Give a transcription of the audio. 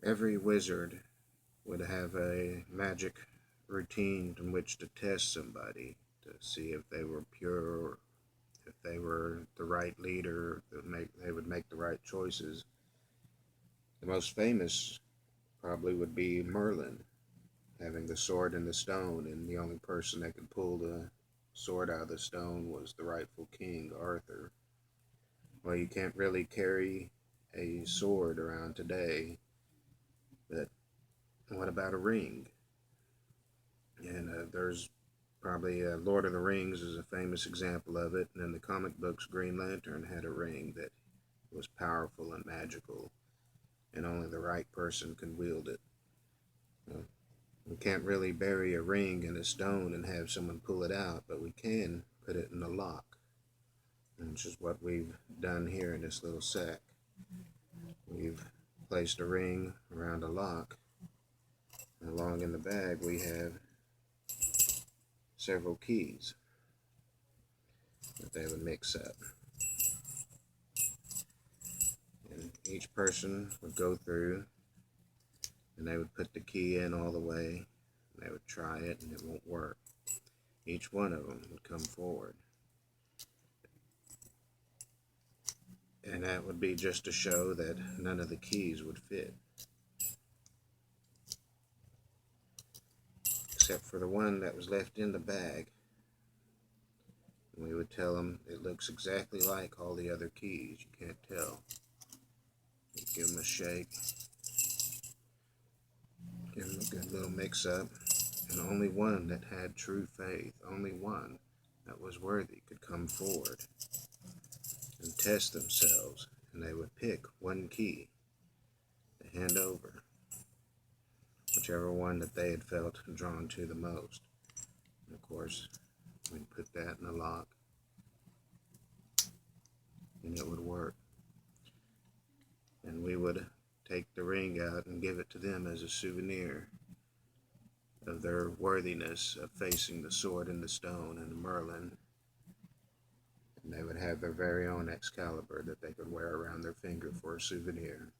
Every wizard would have a magic routine in which to test somebody to see if they were pure, or if they were the right leader, they would make the right choices. The most famous probably would be Merlin, having the sword and the stone, and the only person that could pull the sword out of the stone was the rightful king, Arthur. Well, you can't really carry a sword around today, but what about a ring? And there's probably Lord of the Rings is a famous example of it, and in the comic books, Green Lantern had a ring that was powerful and magical, and only the right person could wield it. Uh, we can't really bury a ring in a stone and have someone pull it out, but we can put it in a lock, which is what we've done here in this little sack. We've placed a ring around a lock, and along in the bag we have several keys that they would mix up. And each person would go through and they would put the key in all the way, and they would try it and it won't work. Each one of them would come forward, and that would be just to show that none of the keys would fit, except for the one that was left in the bag. And we would tell them it looks exactly like all the other keys. You can't tell. We'd give them a shake, give them a good little mix up, and only one that had true faith, only one that was worthy could come forward and test themselves, and they would pick one key to hand over, whichever one that they had felt drawn to the most. And of course, we'd put that in the lock, and it would work. And we would take the ring out and give it to them as a souvenir of their worthiness of facing the sword and the stone and the Merlin. And they would have their very own Excalibur that they could wear around their finger for a souvenir.